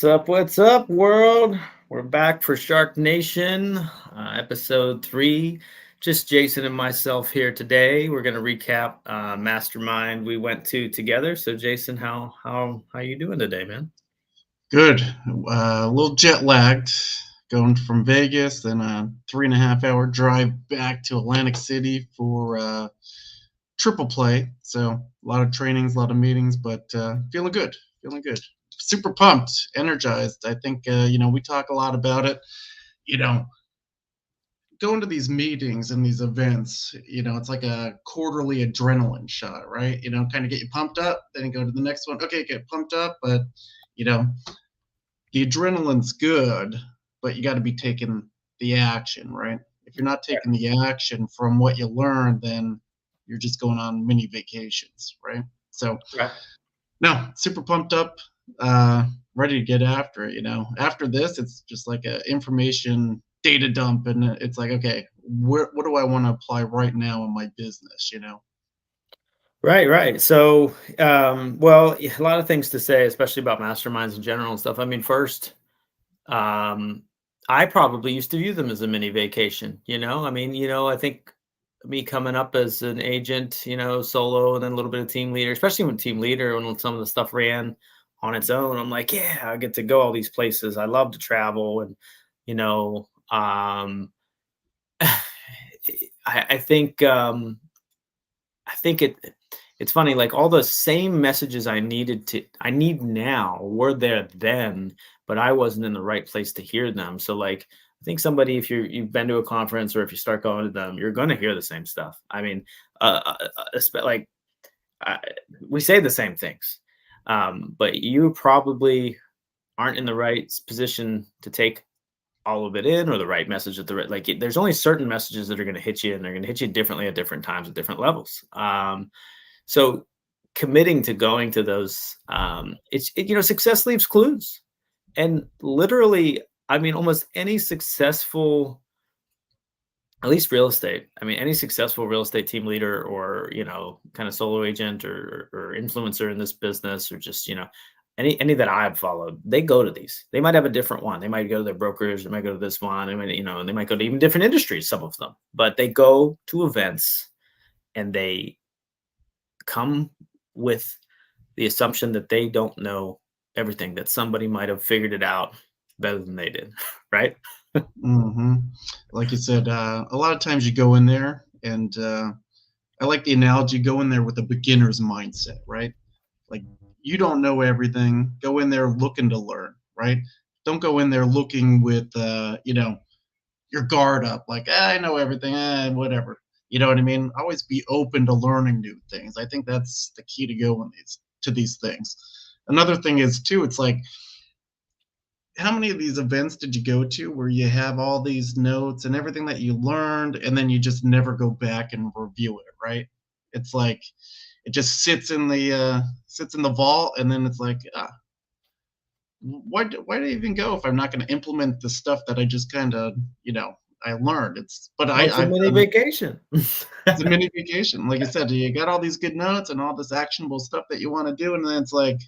What's up, world? We're back for SharkNation, episode 3. Just Jason and myself here today. We're going to recap Mastermind we went to together. So, Jason, how you doing today, man? Good. A little jet lagged, going from Vegas, then a 3.5 hour drive back to Atlantic City for triple play. So a lot of trainings, a lot of meetings, but feeling good. Feeling good. Super pumped, energized. I think we talk a lot about it. You know, going to these meetings and these events, it's like a quarterly adrenaline shot, right? Kind of get you pumped up, then you go to the next one. Okay, get pumped up, but you know, the adrenaline's good, but you got to be taking the action, right? If you're not taking the action from what you learn, then you're just going on mini vacations, right? So, Right. no, super pumped up, ready to get after it. After this, it's just like a information data dump, and it's like, okay, what do I want to apply right now in my business? Right. So, well, a lot of things to say, especially about masterminds in general and stuff. I mean, first, I probably used to view them as a mini vacation. I mean, I think me coming up as an agent, solo, and then a little bit of team leader, especially when team leader, when some of the stuff ran on its own, I'm like, yeah, I get to go all these places. I love to travel, and you know, I think it's funny, like all the same messages I need now were there then, but I wasn't in the right place to hear them. So like I think somebody, if you've been to a conference or if you start going to them, you're going to hear the same stuff. I mean, like uh, we say the same things, but you probably aren't in the right position to take all of it in, or the right message at the right, like there's only certain messages that are going to hit you, and they're going to hit you differently at different times at different levels. So committing to going to those, success leaves clues. And literally, I mean, almost any successful, at least real estate, I mean, any successful real estate team leader or, kind of solo agent or influencer in this business, or just, any that I've followed, they go to these. They might have a different one. They might go to their brokers. They might go to this one. They might, they might go to even different industries, some of them, but they go to events and they come with the assumption that they don't know everything, that somebody might have figured it out better than they did, right? hmm Like you said, a lot of times you go in there, and I like the analogy: go in there with a beginner's mindset, right? Like, you don't know everything. Go in there looking to learn, right? Don't go in there looking with, your guard up, like, I know everything, whatever. You know what I mean? Always be open to learning new things. I think that's the key to going to these things. Another thing is too, it's like, how many of these events did you go to where you have all these notes and everything that you learned, and then you just never go back and review it, right? It's like it just sits in the vault, and then it's like, why do I even go if I'm not going to implement the stuff that I just kind of I learned? Well, it's a I've mini done. vacation. It's a mini vacation, like I said. You got all these good notes and all this actionable stuff that you want to do, and then it's like,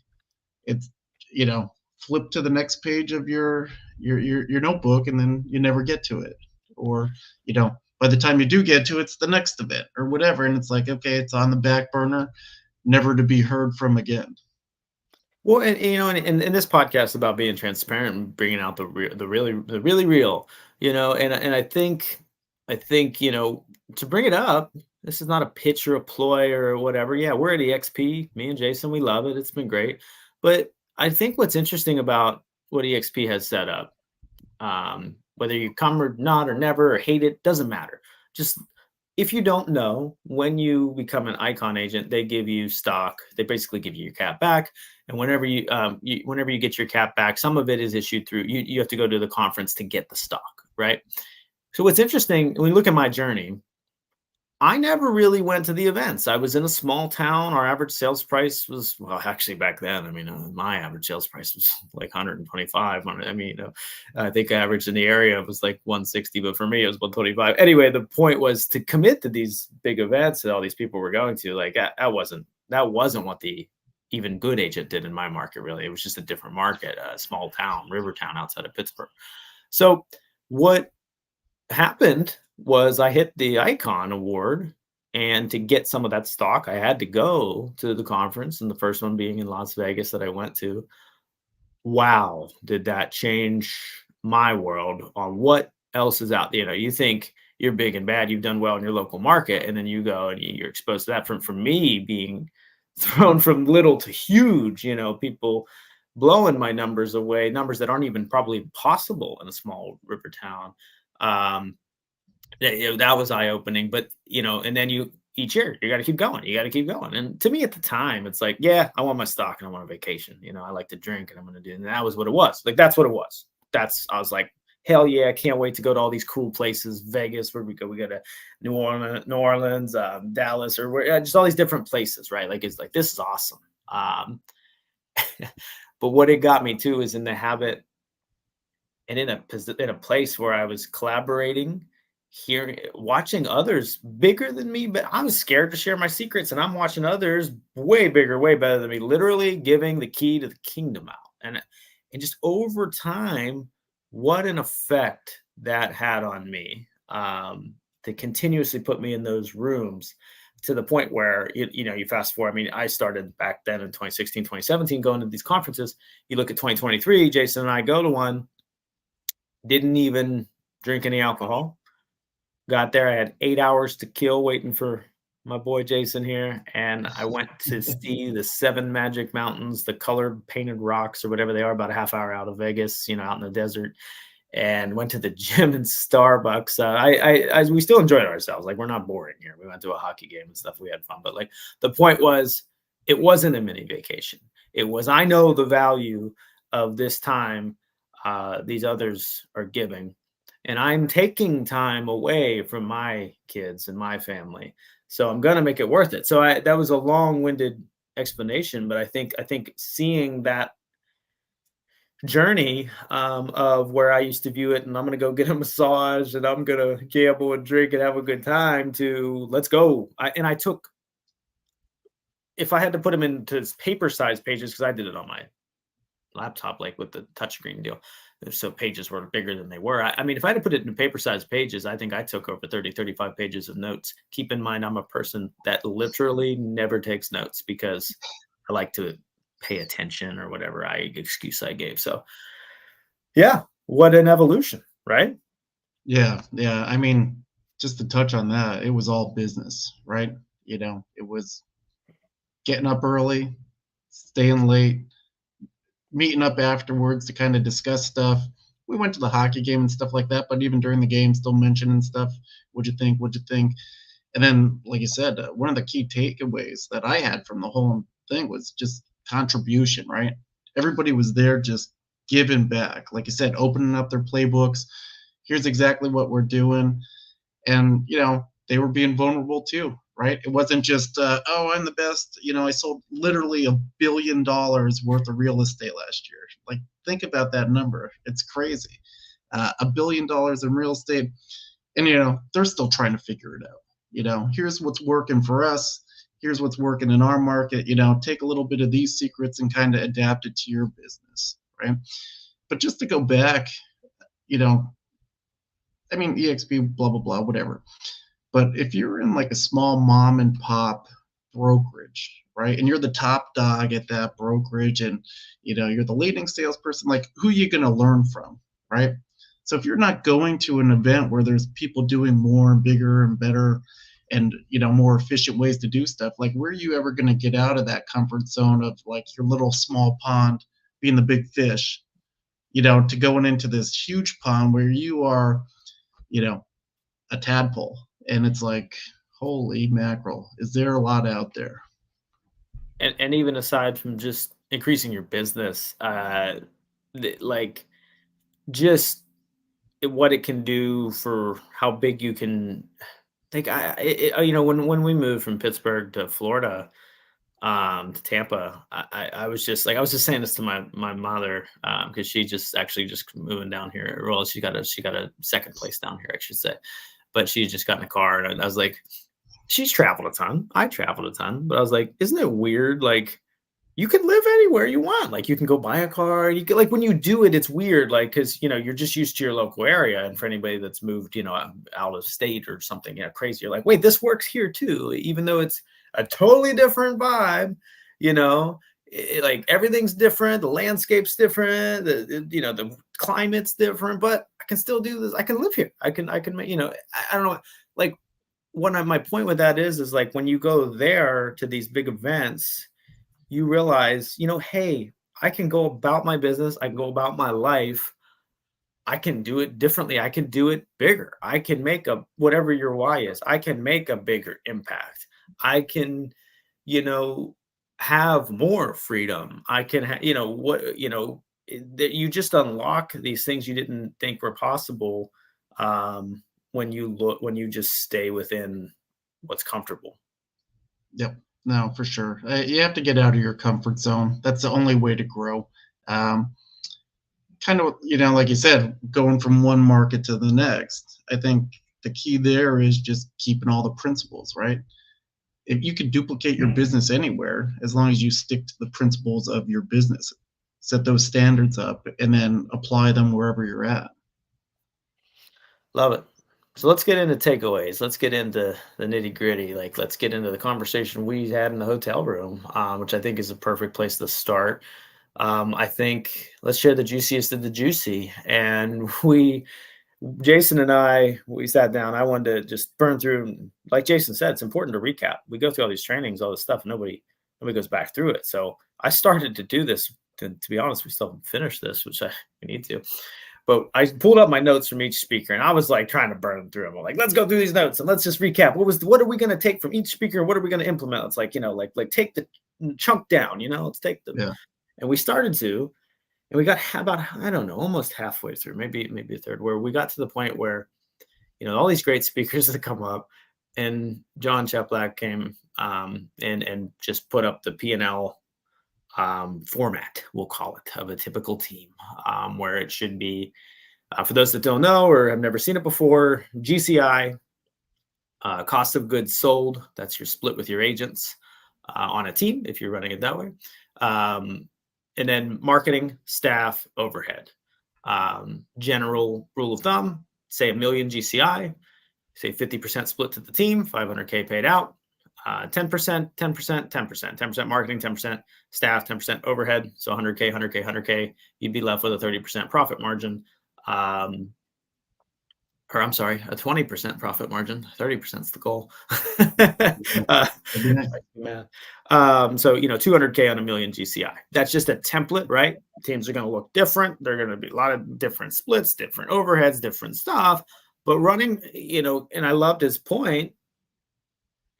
it's you know flip to the next page of your notebook, and then you never get to it. Or by the time you do get to it, it's the next event or whatever, and it's like, okay, it's on the back burner, never to be heard from again. Well, and and this podcast is about being transparent and bringing out the really real, and I think to bring it up. This is not a pitch or a ploy or whatever. Yeah, we're at EXP. Me and Jason, we love it. It's been great. But I think what's interesting about what EXP has set up, whether you come or not, or never, or hate it, doesn't matter. Just if you don't know, when you become an icon agent, they give you stock. They basically give you your cap back. And whenever you get your cap back, some of it is issued through you have to go to the conference to get the stock, right? So what's interesting when you look at my journey, I never really went to the events. I was in a small town. Our average sales price was, well, actually back then, I mean, my average sales price was like 125. I mean, I think average in the area was like 160, but for me, it was 125. Anyway, the point was to commit to these big events that all these people were going to. Like that wasn't what the even good agent did in my market, really. It was just a different market, a small town, river town outside of Pittsburgh. So what happened was I hit the Icon Award, and to get some of that stock, I had to go to the conference, and the first one being in Las Vegas that I went to. Wow, did that change my world on what else is out there. You think you're big and bad, you've done well in your local market, and then you go and you're exposed to that. From me being thrown from little to huge, people blowing my numbers away, numbers that aren't even probably possible in a small river town. Um, that was eye opening. But and then each year you got to keep going. You got to keep going. And to me at the time, it's like, yeah, I want my stock and I want a vacation. I like to drink and I'm going to do. And that was what it was. Like that's what it was. I was like, hell yeah, I can't wait to go to all these cool places. Vegas, where we go? We go to New Orleans, Dallas, or just all these different places, right? Like it's like this is awesome. But what it got me to is in the habit and in a place where I was collaborating, hearing, watching others bigger than me, but I was scared to share my secrets, and I'm watching others way bigger, way better than me, literally giving the key to the kingdom out, and just over time, what an effect that had on me, to continuously put me in those rooms to the point where you fast forward. I mean, I started back then in 2016, 2017, going to these conferences. You look at 2023, Jason and I go to one. Didn't even drink any alcohol. Got there, I had 8 hours to kill waiting for my boy Jason here, and I went to see the 7 Magic Mountains, the colored painted rocks or whatever they are, about a half hour out of Vegas, out in the desert, and went to the gym and Starbucks. We still enjoyed ourselves. Like, we're not boring here. We went to a hockey game and stuff. We had fun, but like the point was, it wasn't a mini vacation. It was, I know the value of this time these others are giving, and I'm taking time away from my kids and my family, so I'm gonna make it worth it. So that was a long-winded explanation, but I think seeing that journey, of where I used to view it, and I'm gonna go get a massage, and I'm gonna gamble and drink and have a good time, to let's go. I took, if I had to put them into paper-sized pages, because I did it on my laptop, like with the touchscreen deal. So pages were bigger than they were. I mean, if I had to put it in paper-sized pages, I think I took over 30, 35 pages of notes. Keep in mind, I'm a person that literally never takes notes because I like to pay attention, or whatever excuse I gave. So yeah, what an evolution, right? Yeah, yeah. I mean, just to touch on that, it was all business, right? It was getting up early, staying late, meeting up afterwards to kind of discuss stuff. We went to the hockey game and stuff like that, but even during the game, still mentioning stuff. What'd you think? What'd you think? And then, like you said, one of the key takeaways that I had from the whole thing was just contribution, right? Everybody was there just giving back. Like you said, opening up their playbooks. Here's exactly what we're doing. And, they were being vulnerable too, right? It wasn't just, oh, I'm the best. I sold literally $1 billion worth of real estate last year. Like, think about that number. It's crazy. $1 billion in real estate. And, they're still trying to figure it out. Here's what's working for us. Here's what's working in our market. Take a little bit of these secrets and kind of adapt it to your business, right? But just to go back, I mean, EXP, blah, blah, blah, whatever. But if you're in like a small mom and pop brokerage, right, and you're the top dog at that brokerage, and you're the leading salesperson, like, who are you going to learn from, right? So if you're not going to an event where there's people doing more and bigger and better and more efficient ways to do stuff, like, where are you ever going to get out of that comfort zone of like your little small pond being the big fish, to going into this huge pond where you are, a tadpole? And it's like, holy mackerel, is there a lot out there? And even aside from just increasing your business, like, just what it can do for how big you can. Like, when we moved from Pittsburgh to Florida, to Tampa, I was just like, I was just saying this to my mother, because she just moving down here. Well, she got a second place down here, I should say, but she just got in a car, and I was like, she's traveled a ton. I traveled a ton, but I was like, isn't it weird? Like, you can live anywhere you want. Like you can go buy a car. You can, like when you do it, it's weird. Like because you're just used to your local area, and for anybody that's moved, out of state or something, crazy. You're like, wait, this works here too, even though it's a totally different vibe. You know, like everything's different. The landscape's different. The climate's different, but I can still do this. I can live here. I can make. I don't know. Like my point with that is like when you go there to these big events, you realize, hey, I can go about my business. I can go about my life. I can do it differently. I can do it bigger. I can make whatever your why is. I can make a bigger impact. I can, you know, have more freedom. I can, that you just unlock these things you didn't think were possible when you just stay within what's comfortable. Yep. No, for sure. You have to get out of your comfort zone. That's the only way to grow. Um, Kind of, like you said, going from one market to the next. I think the key there is just keeping all the principles, right? If you could duplicate your business anywhere, as long as you stick to the principles of your business, set those standards up, and then apply them wherever you're at. Love it. So let's get into takeaways. Let's get into the nitty gritty. Like, let's get into the conversation we had in the hotel room, which I think is a perfect place to start. I think let's share the juiciest of the juicy. And Jason and we sat down. I wanted to just burn through, like Jason said, it's important to recap. We go through all these trainings, all this stuff, and nobody goes back through it. So I started to do this. To be honest, we still haven't finished this, which we need to. But I pulled up my notes from each speaker, and I was like trying to burn through them. I'm like, let's go through these notes and let's just recap. What are we going to take from each speaker? What are we going to implement? It's like, like take the chunk down. Let's take the. Yeah. And we started to, and we got about, I don't know, almost halfway through, maybe a third, where we got to the point where, all these great speakers that come up, and John Cheplack came and just put up the P&L format, we'll call it, of a typical team, where it should be, for those that don't know or have never seen it before, GCI, cost of goods sold, that's your split with your agents on a team, if you're running it that way. And then marketing, staff, overhead. General rule of thumb, say $1 million GCI, say 50% split to the team, $500K paid out, 10%, 10%, 10%, 10% marketing, 10% staff, 10% overhead. So 100K, 100K, 100K, you'd be left with a 30% profit margin. Or I'm sorry, a 20% profit margin. 30% is the goal. So 200K on $1 million GCI. That's just a template, right? Teams are going to look different. They're going to be a lot of different splits, different overheads, different stuff. But running, and I loved his point.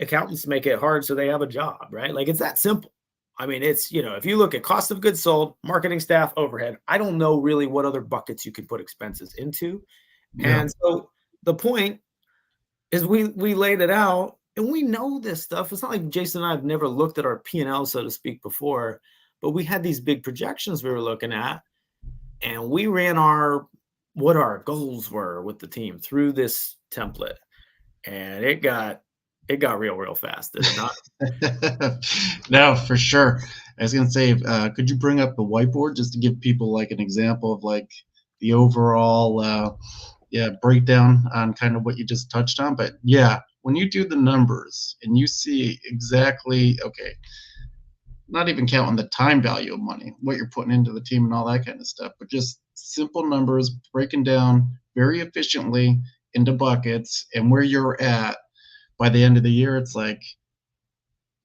Accountants make it hard so they have a job, right? Like it's that simple. I mean, it's, if you look at cost of goods sold, marketing, staff, overhead, I don't know really what other buckets you can put expenses into. Yeah. And so the point is we laid it out, and we know this stuff. It's not like Jason and I have never looked at our P&L, so to speak, before, but we had these big projections we were looking at, and we ran what our goals were with the team through this template, and it got real fast, did it not? No, for sure. I was gonna say, could you bring up the whiteboard just to give people like an example of like the overall breakdown on kind of what you just touched on? But yeah, when you do the numbers and you see exactly, okay, not even counting the time value of money, what you're putting into the team and all that kind of stuff, but just simple numbers breaking down very efficiently into buckets and where you're at by the end of the year, it's like,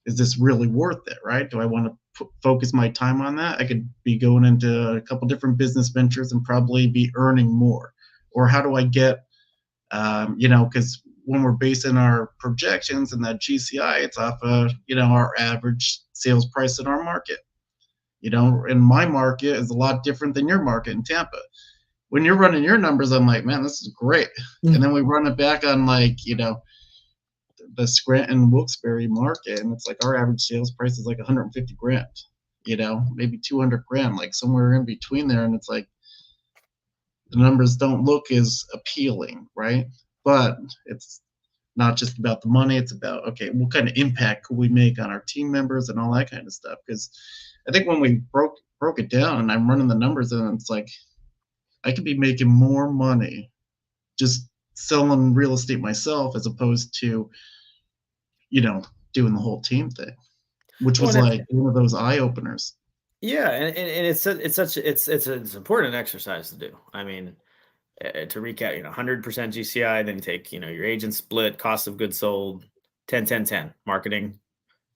is this really worth it, right? Do I want to focus my time on that? I could be going into a couple different business ventures and probably be earning more. Or how do I get, because when we're basing our projections and that GCI, it's off of, our average sales price in our market. And my market is a lot different than your market in Tampa. When you're running your numbers, I'm like, man, this is great. Mm-hmm. And then we run it back on like, the Scranton Wilkes-Barre market, and it's like our average sales price is like 150 grand, maybe 200 grand, like somewhere in between there. And it's like the numbers don't look as appealing, right? But it's not just about the money. It's about, okay, what kind of impact could we make on our team members and all that kind of stuff? Because I think when we broke it down and I'm running the numbers and it's like I could be making more money just selling real estate myself as opposed to, you know, doing the whole team thing, which Well, was and like one of those eye openers. yeah, and it's such it's important exercise to do. I mean, to recap, 100% GCI, then you take, your agent split, cost of goods sold, 10 10 10 marketing,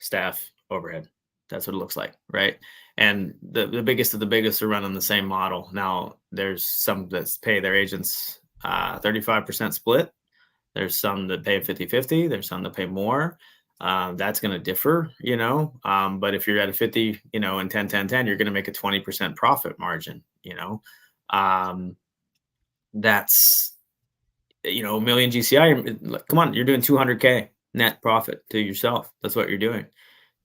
staff, overhead. That's what it looks like, right? And the biggest of the biggest are running the same model. Now, there's some that pay their agents 35% split. There's some that pay 50-50. There's some that pay more. That's going to differ, but if you're at a 50, and 10 10 10, you're going to make a 20% profit margin, um, that's, a million GCI. Come on, you're doing 200K net profit to yourself. That's what you're doing.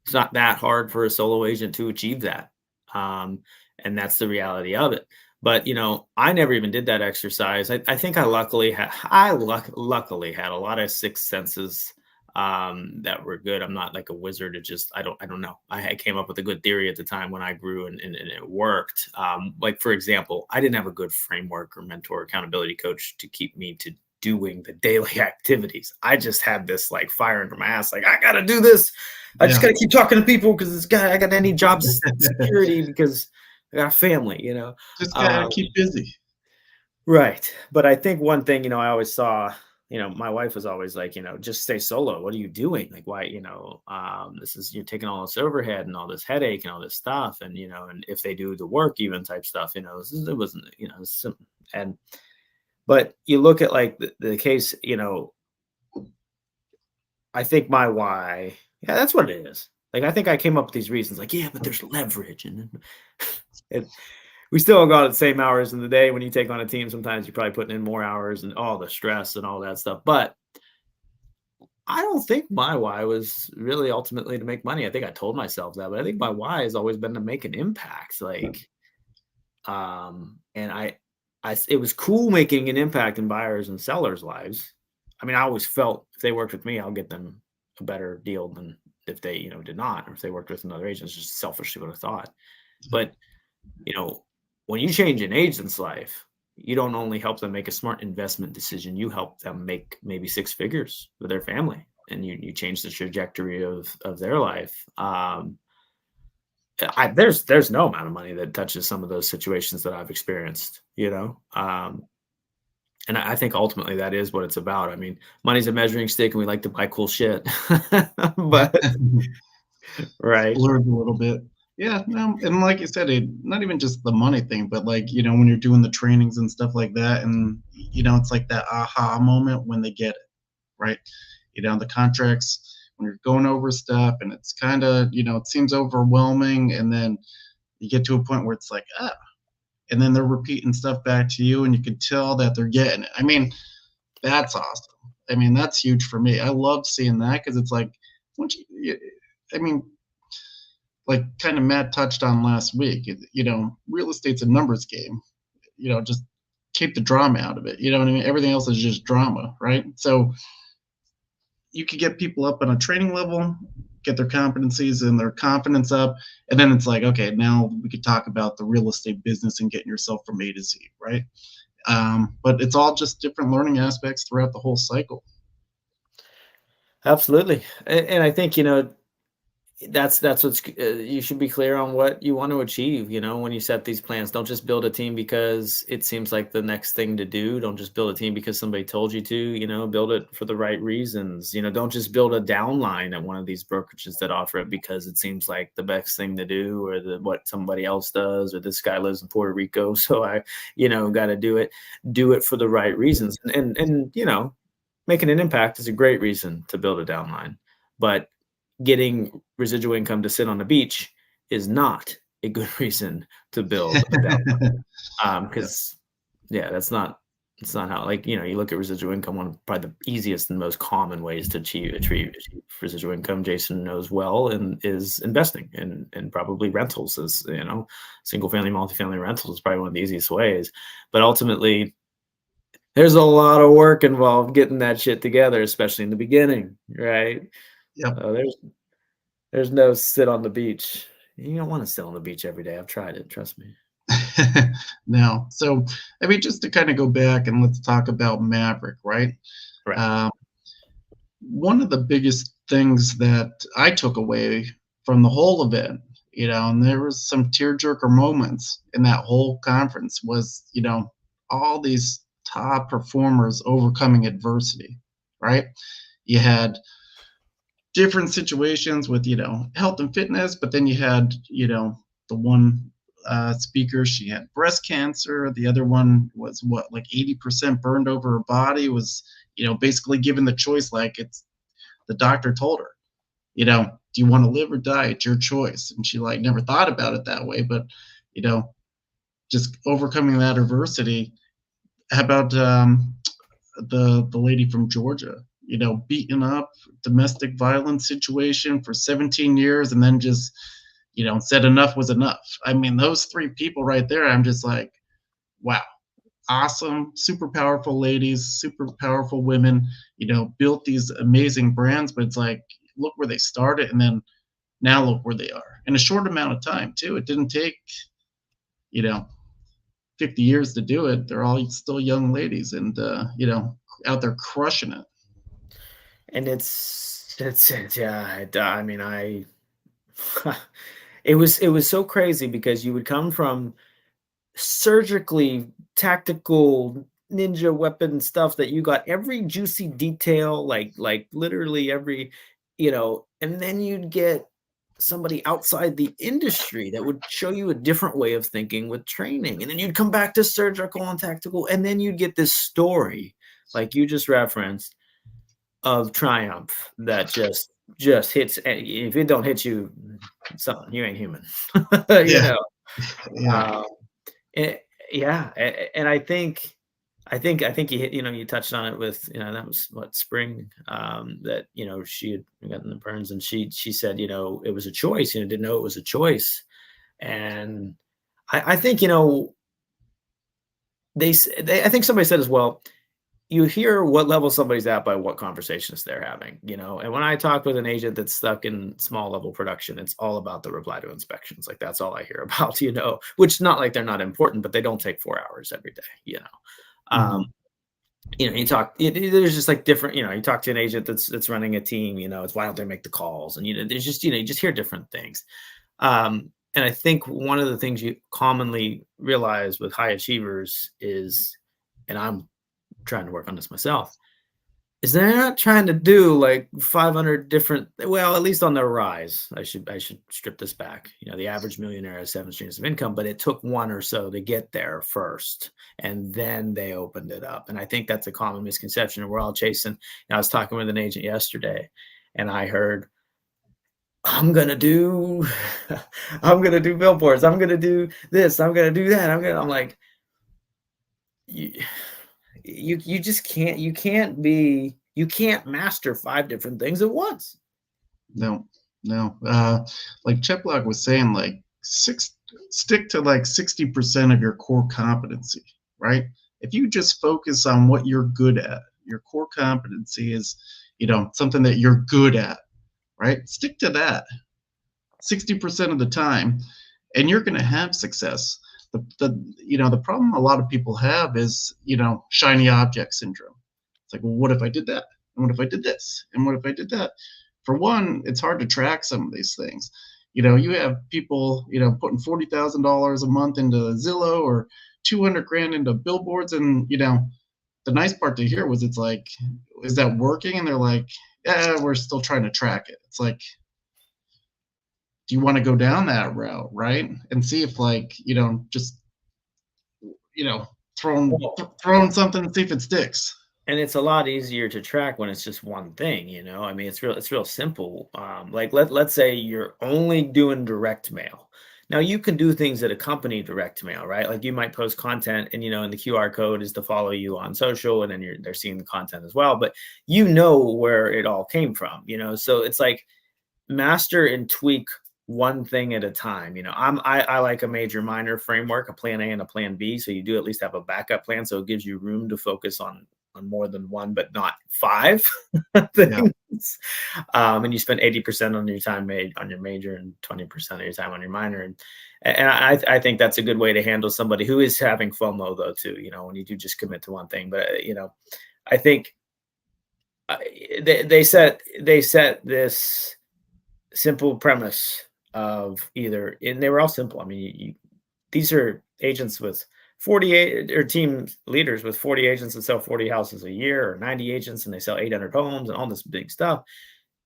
It's not that hard for a solo agent to achieve that. Um, and that's the reality of it. But I never even did that exercise. I think luckily had a lot of sixth senses that were good. I'm not like a wizard. I don't know. I came up with a good theory at the time when I grew and it worked. Like for example, I didn't have a good framework or mentor accountability coach to keep me to doing the daily activities. I just had this like fire under my ass. Like I got to do this. I just Yeah. got to keep talking to people because I got any job security because I got a family, Just gotta Um, keep busy. right. But I think one thing, I always saw, my wife was always like, just stay solo. What are you doing? Like, why, you're taking all this overhead and all this headache and all this stuff. And, and if they do the work, even type stuff, it wasn't, and, but you look at like the case, I think my why, yeah, that's what it is. Like, I think I came up with these reasons, like, yeah, but there's leverage, and it, we still got the same hours in the day. When you take on a team, sometimes you're probably putting in more hours and all the stress and all that stuff. But I don't think my why was really ultimately to make money. I think I told myself that, but I think my why has always been to make an impact. Like, and it was cool making an impact in buyers and sellers' lives. I mean, I always felt if they worked with me, I'll get them a better deal than if they, did not, or if they worked with another agent. It's just selfishly what I thought. But, you know, when you change an agent's life, you don't only help them make a smart investment decision, you help them make maybe six figures with their family, and you change the trajectory of their life. There's no amount of money that touches some of those situations that I've experienced, and I think ultimately that is what it's about. I mean, money's a measuring stick, and we like to buy cool shit, but right, Splurge a little bit. Yeah, no, and like you said, not even just the money thing, but like, when you're doing the trainings and stuff like that, and it's like that aha moment when they get it, right? The contracts when you're going over stuff and it's kind of, it seems overwhelming, and then you get to a point where it's like, ah, and then they're repeating stuff back to you, and you can tell that they're getting it. I mean, that's awesome. I mean, that's huge for me. I love seeing that because it's like, once I mean, like kind of Matt touched on last week, real estate's a numbers game. Just keep the drama out of it. You know what I mean? Everything else is just drama, right? So you could get people up on a training level, get their competencies and their confidence up, and then it's like, okay, now we could talk about the real estate business and getting yourself from A to Z, right? But it's all just different learning aspects throughout the whole cycle. absolutely, and I think that's what's you should be clear on what you want to achieve, when you set these plans. Don't just build a team because it seems like the next thing to do. Don't just build a team because somebody told you to, build it for the right reasons. Don't just build a downline at one of these brokerages that offer it because it seems like the best thing to do, or what somebody else does, or this guy lives in Puerto Rico, so I, got to do it. Do it for the right reasons. And making an impact is a great reason to build a downline, but getting residual income to sit on the beach is not a good reason to build a downline. Yeah. Because yeah, it's not how, like, you look at residual income, one of probably the easiest and most common ways to achieve residual income, Jason knows well, and is investing and probably rentals is, single family, multifamily rentals is probably one of the easiest ways. But ultimately, there's a lot of work involved getting that shit together, especially in the beginning, right? Yep. There's no sit on the beach, You don't want to sit on the beach every day. I've tried it. Trust me. No. So, I mean, just to kind of go back and let's talk about Maverick, right? Correct. Um, One of the biggest things that I took away from the whole event, and there was some tearjerker moments in that whole conference was, all these top performers overcoming adversity, right? You had different situations with, health and fitness, but then you had, the one speaker, she had breast cancer. The other one was what, like 80% burned over her body, was, basically given the choice, like it's the doctor told her, do you want to live or die? It's your choice. And she like never thought about it that way, but you know, just overcoming that adversity. How about the lady from Georgia? Beaten up, domestic violence situation for 17 years, and then just said enough was enough. I mean, those three people right there. I'm just like, wow, awesome, super powerful ladies, super powerful women, built these amazing brands, but it's like, look where they started and then now look where they are in a short amount of time too. It didn't take, you know, 50 years to do it. They're all still young ladies and, out there crushing it. And yeah. I mean, it was so crazy because you would come from surgically tactical ninja weapon stuff that you got every juicy detail, like literally every, and then you'd get somebody outside the industry that would show you a different way of thinking with training, and then you'd come back to surgical and tactical, and then you'd get this story like you just referenced of triumph that just hits. If it don't hit you, something, you ain't human. you Yeah. know Yeah. um Eh, yeah, and I think you touched on it with, that was what, spring, that, she had gotten the burns, and she said, it was a choice, didn't know it was a choice. And I think, I think somebody said as well, you hear what level somebody's at by what conversations they're having, and when I talk with an agent that's stuck in small level production, it's all about the reply to inspections. Like, that's all I hear about, which, not like they're not important, but they don't take 4 hours every day. Um, Hmm. you talk, there's just like different, you talk to an agent that's running a team, it's why don't they make the calls? And, there's just, you just hear different things. And I think one of the things you commonly realize with high achievers is, and I'm trying to work on this myself, is they're not trying to do like 500 different, well, at least on their rise. I should strip this back. The average millionaire has 7 streams of income, but it took one or so to get there first, and then they opened it up. And I think that's a common misconception. And we're all chasing. I was talking with an agent yesterday, and I heard, I'm gonna do I'm gonna do billboards, I'm gonna do this, I'm gonna do that. I'm like, you you just can't, you can't master 5 different things at once. No, no. Like Cheplak was saying, like stick to like 60% of your core competency, right? If you just focus on what you're good at, your core competency is, something that you're good at, right? Stick to that 60% of the time, and you're going to have success. The problem a lot of people have is, shiny object syndrome. It's like, well, what if I did that? And what if I did this? And what if I did that? For one, it's hard to track some of these things. You have people, putting $40,000 a month into Zillow or 200 grand into billboards, and the nice part to hear was, it's like, is that working? And they're like, yeah, we're still trying to track it. It's like, do you want to go down that route, right? And see if, like, just you know throwing Well, throwing something and see if it sticks. and it's a lot easier to track when it's just one thing, I mean, it's real simple. Like, let's say you're only doing direct mail. Now, you can do things that accompany direct mail, right? Like, you might post content, and and the QR code is to follow you on social, and then they're seeing the content as well, but where it all came from, so it's like, master and tweak one thing at a time. I like a major minor framework, a plan A and a plan B. So you do at least have a backup plan. So it gives you room to focus on on more than one, but not five Yeah. things. And you spend 80% on your time made on your major and 20% of your time on your minor. And I think that's a good way to handle somebody who is having FOMO though, too, when you do just commit to one thing. But, I think they set this simple premise of either, and they were all simple. I mean, these are agents with 48 or team leaders with 40 agents that sell 40 houses a year, or 90 agents and they sell 800 homes and all this big stuff.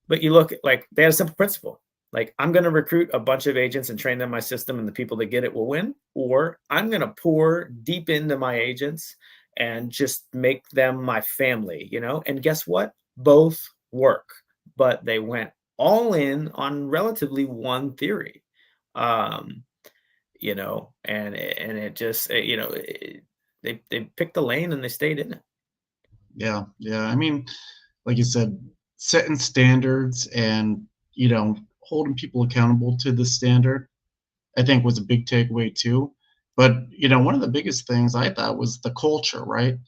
But you look at, like, they had a simple principle. Like, I'm going to recruit a bunch of agents and train them my system, and the people that get it will win. Or I'm going to pour deep into my agents and just make them my family. And guess what? Both work, but they went all in on relatively one theory. Um, and it just, they picked the lane and they stayed in it. Yeah. Yeah. I mean, like you said, setting standards and, holding people accountable to the standard, I think was a big takeaway too. But, one of the biggest things I thought was the culture, right?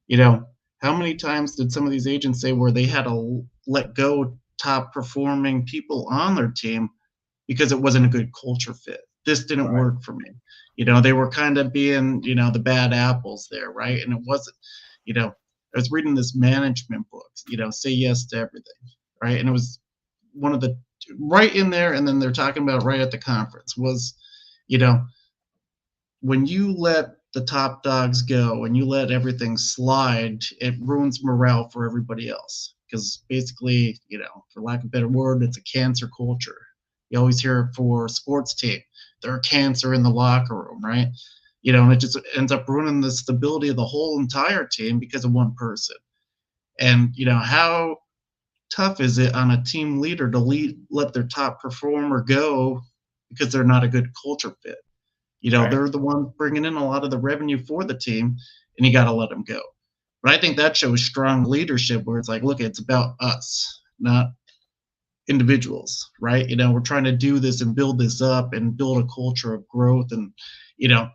You know, how many times did some of these agents say where they had to let go top performing people on their team because it wasn't a good culture fit? This didn't Right. work for me. They were kind of being, the bad apples there, right? And it wasn't, I was reading this management book, say yes to everything, right? And it was one of the right in there, and then they're talking about right at the conference was, you know, when you let the top dogs go and you let everything slide, it ruins morale for everybody else. Because basically, for lack of a better word, it's a cancer culture. You always hear it for sports team. They're a cancer in the locker room, right? And it just ends up ruining the stability of the whole entire team because of one person. And how tough is it on a team leader to let their top performer go because they're not a good culture fit? Right. They're the ones bringing in a lot of the revenue for the team, and you got to let them go. But I think that shows strong leadership where it's like, look, it's about us, not individuals, right? We're trying to do this and build this up and build a culture of growth and, you know,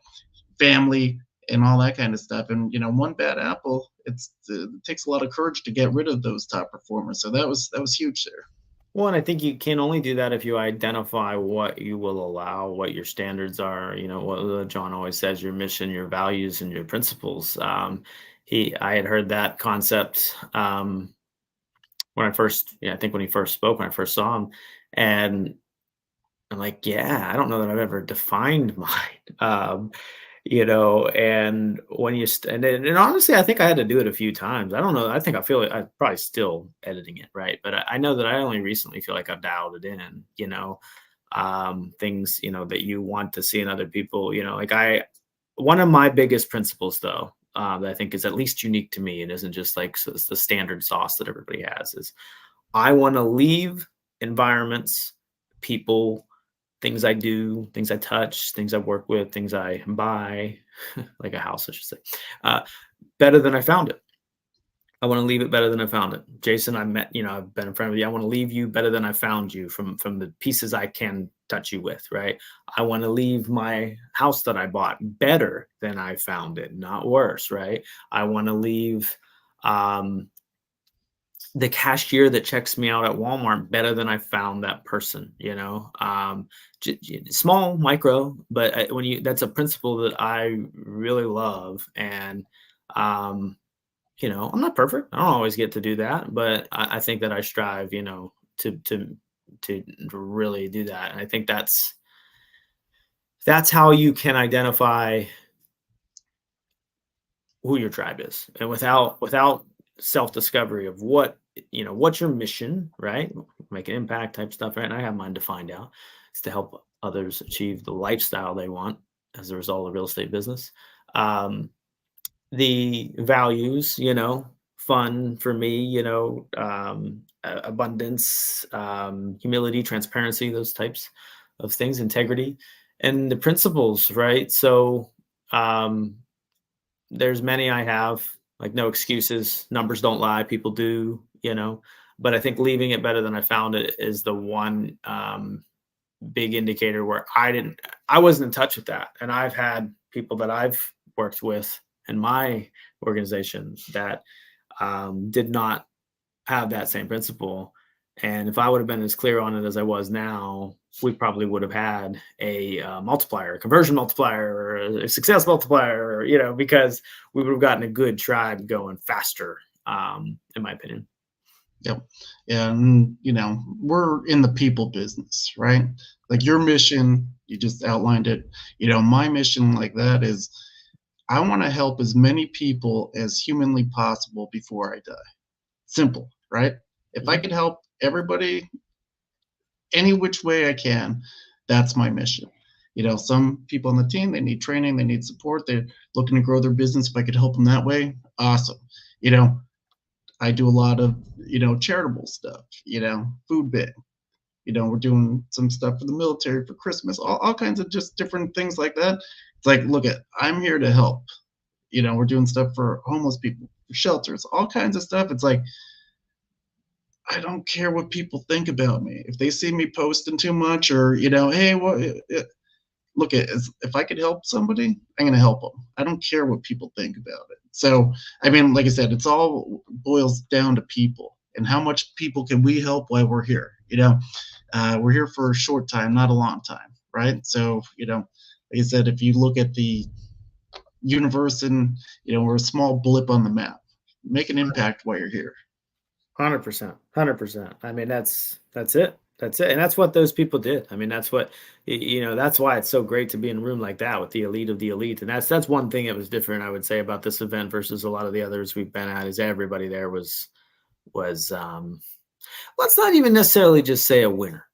family and all that kind of stuff. And, one bad apple, it takes a lot of courage to get rid of those top performers. So that was huge there. Well, and I think you can only do that if you identify what you will allow, what your standards are. What John always says: your mission, your values, and your principles. I had heard that concept when I first, I think when he first spoke, when I first saw him, and I'm like, yeah, I don't know that I've ever defined mine. Um, and when and honestly, I think I had to do it a few times. I don't know. I think I feel like I'm probably still editing it, right? But I know that I only recently feel like I've dialed it in. Things, that you want to see in other people, like one of my biggest principles though, that I think is at least unique to me and isn't just like it's the standard sauce that everybody has, is I want to leave environments, people, things I do, things I touch, things I work with, things I buy, like a house, I should say, uh, better than I found it. I want to leave it better than I found it. Jason, I met, I've been in front of you. I want to leave you better than I found you, from the pieces I can touch you with, right? I want to leave my house that I bought better than I found it, not worse, right? I want to leave um, the cashier that checks me out at Walmart better than I found that person. Small, micro, but that's a principle that I really love. And, I'm not perfect. I don't always get to do that, but I think that I strive, to really do that. And I think that's how you can identify who your tribe is, and without self-discovery of what's your mission, right? Make an impact type stuff, right? And I have mine to find out. It's to help others achieve the lifestyle they want as a result of real estate business. um, the values, fun for me, abundance, humility, transparency, those types of things, integrity, and the principles, right? So um, there's many I have, like no excuses, numbers don't lie, people do. But I think leaving it better than I found it is the one big indicator where I wasn't in touch with that. And I've had people that I've worked with in my organization that did not have that same principle. And if I would have been as clear on it as I was now, we probably would have had a multiplier, a conversion multiplier, or a success multiplier, or, because we would have gotten a good tribe going faster, in my opinion. Yep. And, we're in the people business, right? Like your mission, you just outlined it. My mission like that is I want to help as many people as humanly possible before I die. Simple, right? If I Mhm. could help everybody any which way I can, that's my mission. Some people on the team, they need training, they need support, they're looking to grow their business. If I could help them that way, awesome. You know, I do a lot of, charitable stuff, food bank. We're doing some stuff for the military for Christmas, all kinds of just different things like that. It's like, look at, I'm here to help. We're doing stuff for homeless people, for shelters, all kinds of stuff. It's like, I don't care what people think about me. If they see me posting too much or, hey, look at, if I could help somebody, I'm going to help them. I don't care what people think about it. So, I mean, like I said, it's all boils down to people and how much people can we help while we're here. We're here for a short time, not a long time, right? So, like I said, if you look at the universe and, we're a small blip on the map, make an impact while you're here. 100%, 100%. I mean, that's it. That's it. And that's what those people did. I mean, that's what, that's why it's so great to be in a room like that with the elite of the elite. And that's one thing that was different, I would say, about this event versus a lot of the others we've been at, is everybody there was let's not even necessarily just say a winner.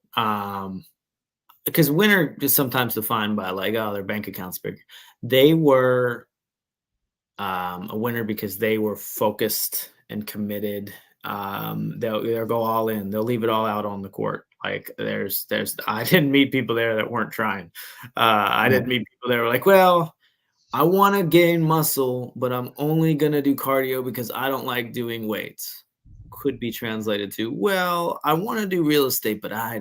Because winner is sometimes defined by like, oh, their bank account's big. They were a winner because they were focused and committed. They'll go all in. They'll leave it all out on the court. Like I didn't meet people there that weren't trying. I Yeah. didn't meet people that were like, well, I want to gain muscle, but I'm only gonna do cardio because I don't like doing weights. Could be translated to, well, I want to do real estate, but I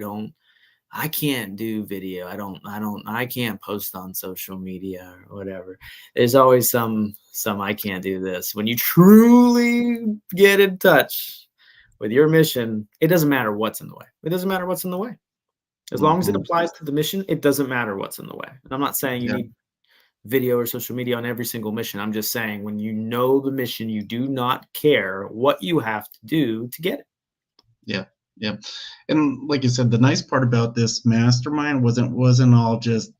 can't do video. I can't post on social media or whatever. There's always some I can't do this. When you truly get in touch with your mission, it doesn't matter what's in the way. It doesn't matter what's in the way. As long as it Mm-hmm. applies to the mission, it doesn't matter what's in the way. And I'm not saying you Yeah. need video or social media on every single mission. I'm just saying when you know the mission, you do not care what you have to do to get it. Yeah. Yeah. And like you said, the nice part about this mastermind wasn't all just,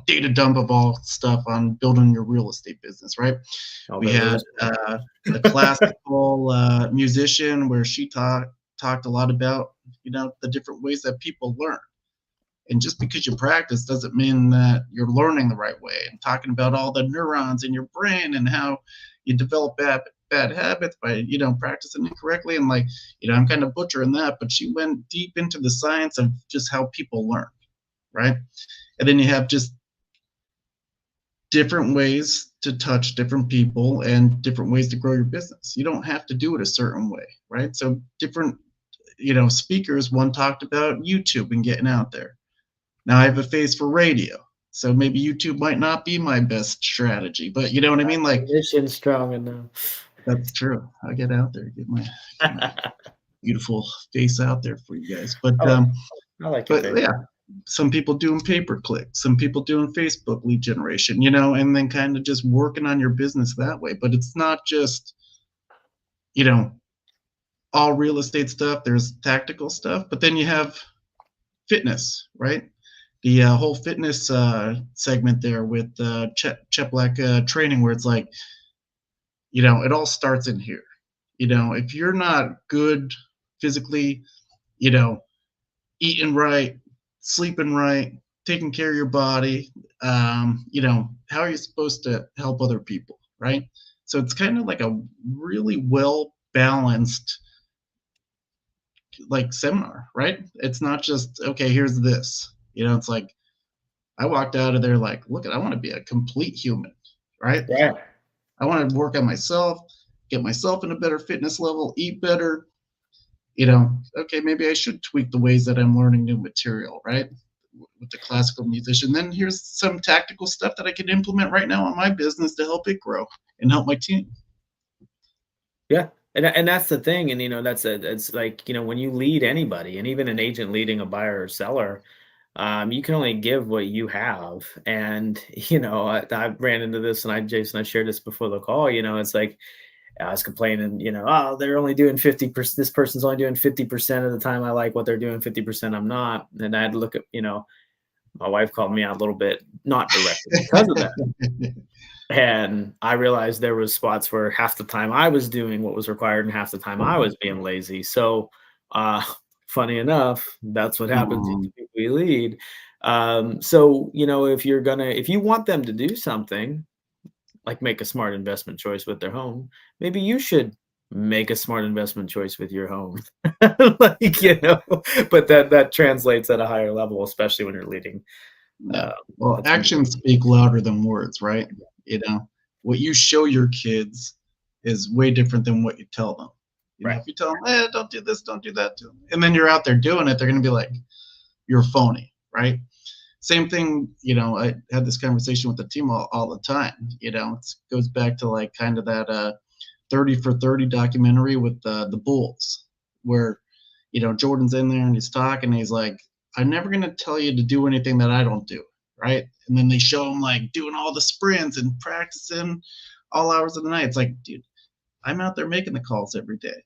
data dump of all stuff on building your real estate business, right? We Although there had is a classical musician where she talked a lot about, the different ways that people learn. And just because you practice doesn't mean that you're learning the right way. And talking about all the neurons in your brain and how you develop bad habits by practicing incorrectly. And like, I'm kind of butchering that, but she went deep into the science of just how people learn, right? And then you have just different ways to touch different people and different ways to grow your business. You don't have to do it a certain way, right? So different, speakers, one talked about YouTube and getting out there. Now I have a face for radio. So maybe YouTube might not be my best strategy, but you know what I mean? Like, mission strong enough. that's true. I get out there, get my beautiful face out there for you guys. But I like your but face. yeah, some people doing pay per click, some people doing Facebook lead generation, and then kind of just working on your business that way. But it's not just, you know, all real estate stuff. There's tactical stuff, but then you have fitness, right? The whole fitness segment there with Cheplak training, where it's like, it all starts in here. If you're not good physically, you know, eating right, sleeping right, taking care of your body, how are you supposed to help other people, right? So it's kind of like a really well balanced like seminar, right? It's not just okay, here's this. It's like I walked out of there like, look, I want to be a complete human, right? Yeah. I want to work on myself, get myself in a better fitness level, eat better. Okay, maybe I should tweak the ways that I'm learning new material, right? with the classical musician. Then here's some tactical stuff that I can implement right now on my business to help it grow and help my team. Yeah, and that's the thing, and, that's it's like, when you lead anybody, and even an agent leading a buyer or seller, you can only give what you have, and, I ran into this, and Jason, I shared this before the call, it's like, I was complaining, "Oh, they're only doing 50%, this person's only doing 50% of the time I like what they're doing, 50% I'm not," and I had to look at, my wife called me out a little bit, not directly because of that. And I realized there was spots where half the time I was doing what was required and half the time I was being lazy. So, uh, funny enough, that's what happens with Um, the people you lead. So, if you want them to do something, like make a smart investment choice with their home, maybe you should make a smart investment choice with your home. Like, but that translates at a higher level, especially when you're leading. yeah. Uh, Well, that's actions speak louder than words, right? You know, what you show your kids is way different than what you tell them. right. If you tell them, don't do this, don't do that, and then you're out there doing it, they're going to be like, you're phony, right? Same thing, I had this conversation with the team all the time. It goes back to like kind of that 30 for 30 documentary with the Bulls, where, Jordan's in there and he's talking, and he's like, I'm never going to tell you to do anything that I don't do. Right. And then they show him like doing all the sprints and practicing all hours of the night. It's like, dude, I'm out there making the calls every day.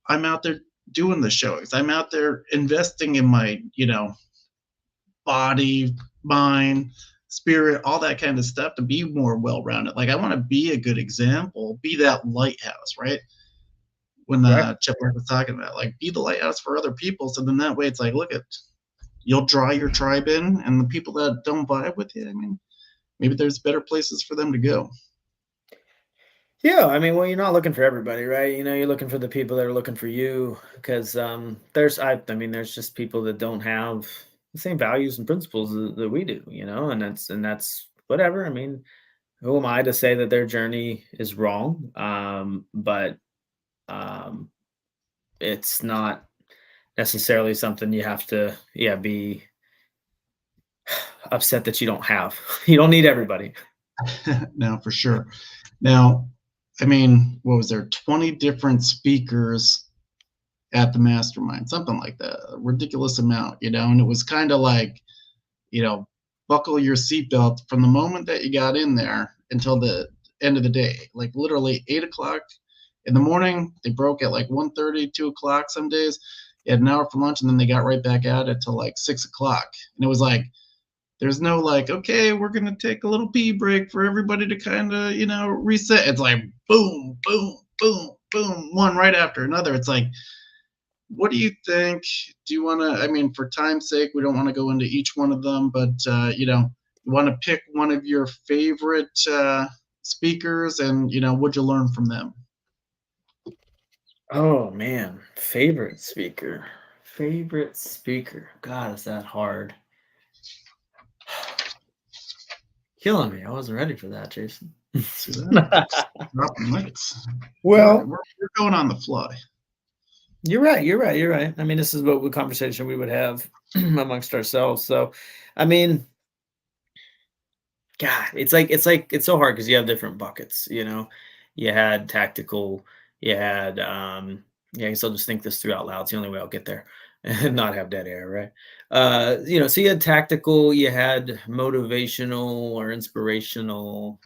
I'm out there doing the showings. I'm out there investing in my, body, mind, spirit, all that kind of stuff to be more well rounded. Like I want to be a good example, be that lighthouse, right? When Right. Chip was talking about, like, be the lighthouse for other people. So then that way it's like, look at, you'll draw your tribe in, and the people that don't vibe with you, I mean, maybe there's better places for them to go. Yeah, I mean, well, you're not looking for everybody, right? You're looking for the people that are looking for you because I mean, there's just people that don't have the same values and principles that we do, and that's whatever. I mean, who am I to say that their journey is wrong? But um, it's not necessarily something you have to, yeah, be upset that you don't have. You don't need everybody. Now, for sure. Now, I mean, what was there? 20 different speakers at the mastermind, something like that, a ridiculous amount, and it was kind of like, you know, buckle your seatbelt from the moment that you got in there until the end of the day. Like literally 8 o'clock in the morning, they broke at like 1:30, 2 o'clock some days. They had an hour for lunch, and then they got right back at it till like 6 o'clock. And it was like, there's no like, okay, we're gonna take a little pee break for everybody to kind of, reset. It's like boom, boom, boom, boom, one right after another. It's like, what do you think? Do you want to? I mean, for time's sake, we don't want to go into each one of them, but you want to pick one of your favorite speakers, and what'd you learn from them? Oh man, favorite speaker. Favorite speaker. God, is that hard? Killing me. I wasn't ready for that, Jason. See that? Dropping lights. We're, Well, we're we're going on the fly. you're right. You're right. You're right. I mean, this is what conversation we would have amongst ourselves. So, I mean, God, it's so hard because you have different buckets. You had tactical. You had Yeah. I guess I'll just think this through out loud. It's the only way I'll get there and not have dead air, right? So you had tactical. You had motivational or inspirational.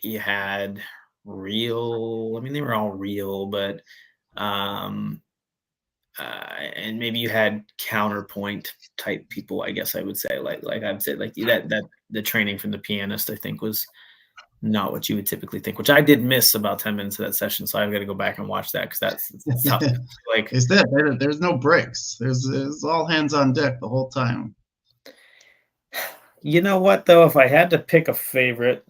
You had real. I mean, they were all real, but um, and maybe you had counterpoint type people. I guess I would say, like I'd say, like that the training from the pianist, I think, was not what you would typically think. Which I did miss about 10 minutes of that session, so I've got to go back and watch that because that's tough. Like, Is that there's no breaks? There's all hands on deck the whole time. you know what though? If I had to pick a favorite,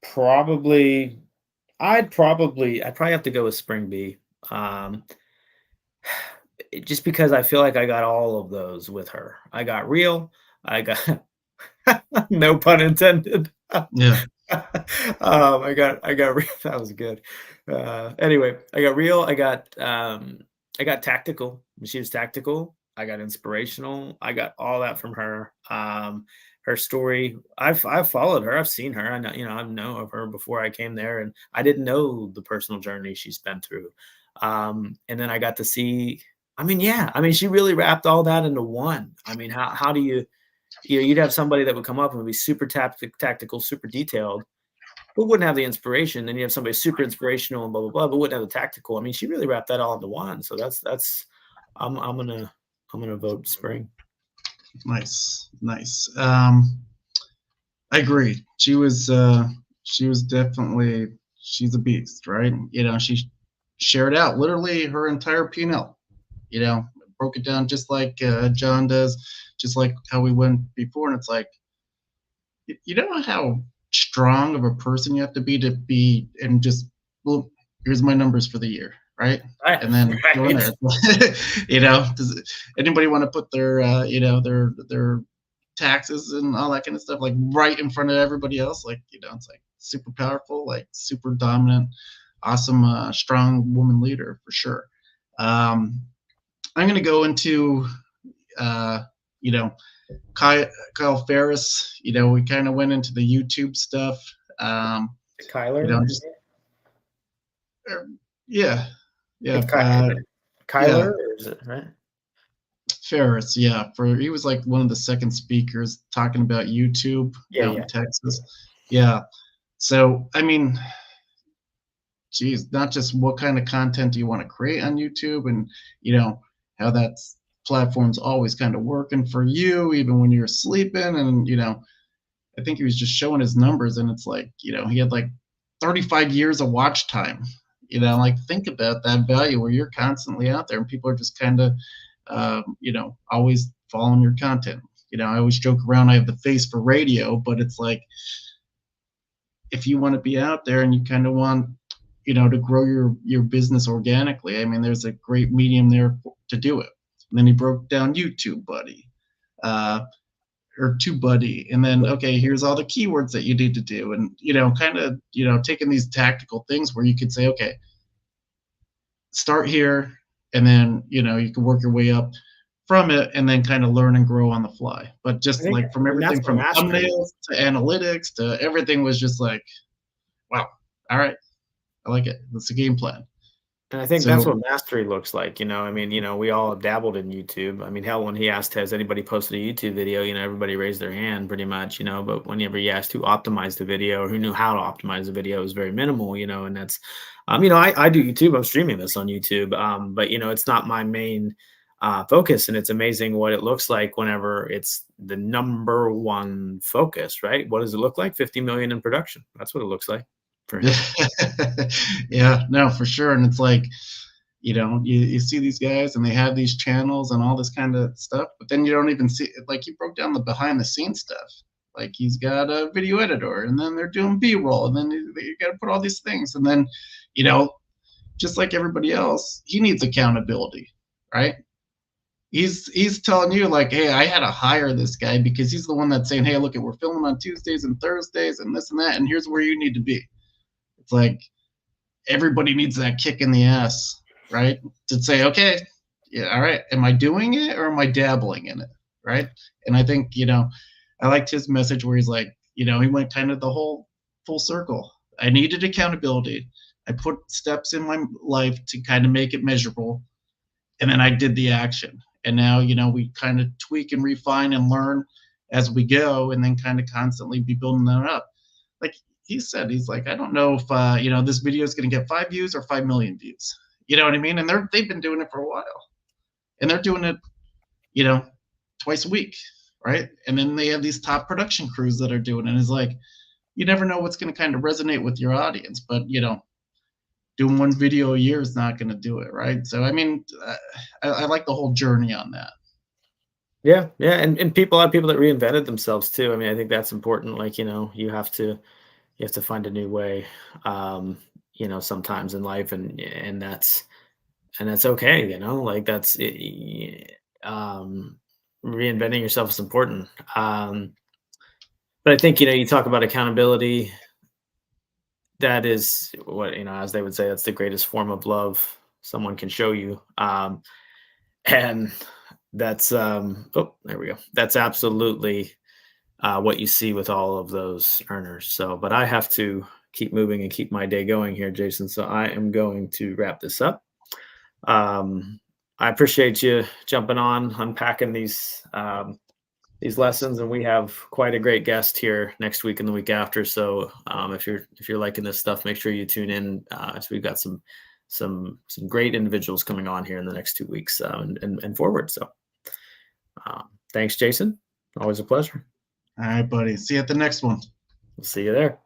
probably I'd probably have to go with Spring B. Um, just because I feel like I got all of those with her. I got real. I got no pun intended. Yeah. I got real. That was good. Anyway, I got real. I got tactical. She was tactical. I got inspirational. I got all that from her. Her story, I've followed her. I've seen her. I know, I know of her before I came there, and I didn't know the personal journey she's been through. And then I got to see. I mean, yeah. I mean, she really wrapped all that into one. I mean, how do you'd have somebody that would come up and would be super tactical, super detailed, but wouldn't have the inspiration. Then you have somebody super inspirational and blah blah blah, but wouldn't have the tactical. I mean, she really wrapped that all into one. So that's I'm gonna vote spring. Nice, nice. I agree. She was definitely she's a beast, right? She shared out literally her entire P&L. Broke it down just like John does, just like how we went before. And it's like, you know how strong of a person you have to be, and just, well, here's my numbers for the year, right? Right, And then go in right. there. Does anybody want to put their, their taxes and all that kind of stuff like right in front of everybody else? Like, it's like super powerful, like super dominant, awesome, strong woman leader for sure. I'm going to go into, uh, you know, Kyle Ferris. We kind of went into the YouTube stuff. Kyler, Just yeah, it's yeah, Kyler, yeah. or is it right? Ferris, yeah. He was like one of the second speakers talking about YouTube Yeah, out yeah. in Texas. Yeah. So I mean, geez, not just what kind of content do you want to create on YouTube, and how that's platform's always kind of working for you, even when you're sleeping, and I think he was just showing his numbers, and it's like, he had like 35 years of watch time. Like, think about that value where you're constantly out there and people are just kind of, always following your content. I always joke around, I have the face for radio, but it's like, if you want to be out there and you kind of want, to grow your business organically, I mean, there's a great medium there to do it. And then he broke down YouTube Buddy. Or TubeBuddy, and then, okay, here's all the keywords that you need to do, and kind of taking these tactical things where you could say, okay, start here, and then you can work your way up from it, and then kind of learn and grow on the fly. But I just think, like from and that's everything where from mastery. thumbnails to analytics to everything was just like, wow, all right, I like it. That's the game plan. And I think that's So what mastery looks like. I mean, we all have dabbled in YouTube. I mean, hell, when he asked, has anybody posted a YouTube video? Everybody raised their hand pretty much, but whenever he asked who optimized the video or who knew how to optimize the video, it was very minimal, and that's, I do YouTube. I'm streaming this on YouTube. But it's not my main focus. And it's amazing what it looks like whenever it's the number one focus, right? What does it look like? 50 million in production. That's what it looks like for him. yeah, no, for sure. And it's like, you see these guys and they have these channels and all this kind of stuff, but then you don't even see, like, you broke down the behind the scenes stuff. Like, he's got a video editor, and then they're doing b-roll, and then you got to put all these things, and then you know just like everybody else, he needs accountability, right? He's telling you, like, hey, I had to hire this guy because he's the one that's saying, hey, look, we're filming on Tuesdays and Thursdays and this and that, and here's where you need to be. It's like, everybody needs that kick in the ass, right? To say, okay, yeah, all right, am I doing it or am I dabbling in it, right? And I think, I liked his message where he's like, he went kind of the whole full circle. I needed accountability. I put steps in my life to kind of make it measurable, and then I did the action. And now, we kind of tweak and refine and learn as we go, and then kind of constantly be building that up. Like he said, he's like, I don't know if this video is going to get 5 views or 5 million views. You know what I mean? And they've been doing it for a while, and they're doing it, you know, twice a week, right? And then they have these top production crews that are doing it. And it's like, you never know what's going to kind of resonate with your audience, but doing one video a year is not going to do it, right? So I mean, I like the whole journey on that. Yeah, yeah, and people are people that reinvented themselves too. I mean, I think that's important. Like, you have to find a new way, sometimes in life, and that's okay. Like um, reinventing yourself is important. But I think you talk about accountability. That is what as they would say, that's the greatest form of love someone can show you. And That's oh, there we go. That's absolutely what you see with all of those earners. So, but I have to keep moving and keep my day going here, Jason. So I am going to wrap this up. I appreciate you jumping on, unpacking these lessons, and we have quite a great guest here next week and the week after. So if you're liking this stuff, make sure you tune in. So we've got some great individuals coming on here in the next 2 weeks and forward. So thanks, Jason. Always a pleasure. All right, buddy. See you at the next one. We'll see you there.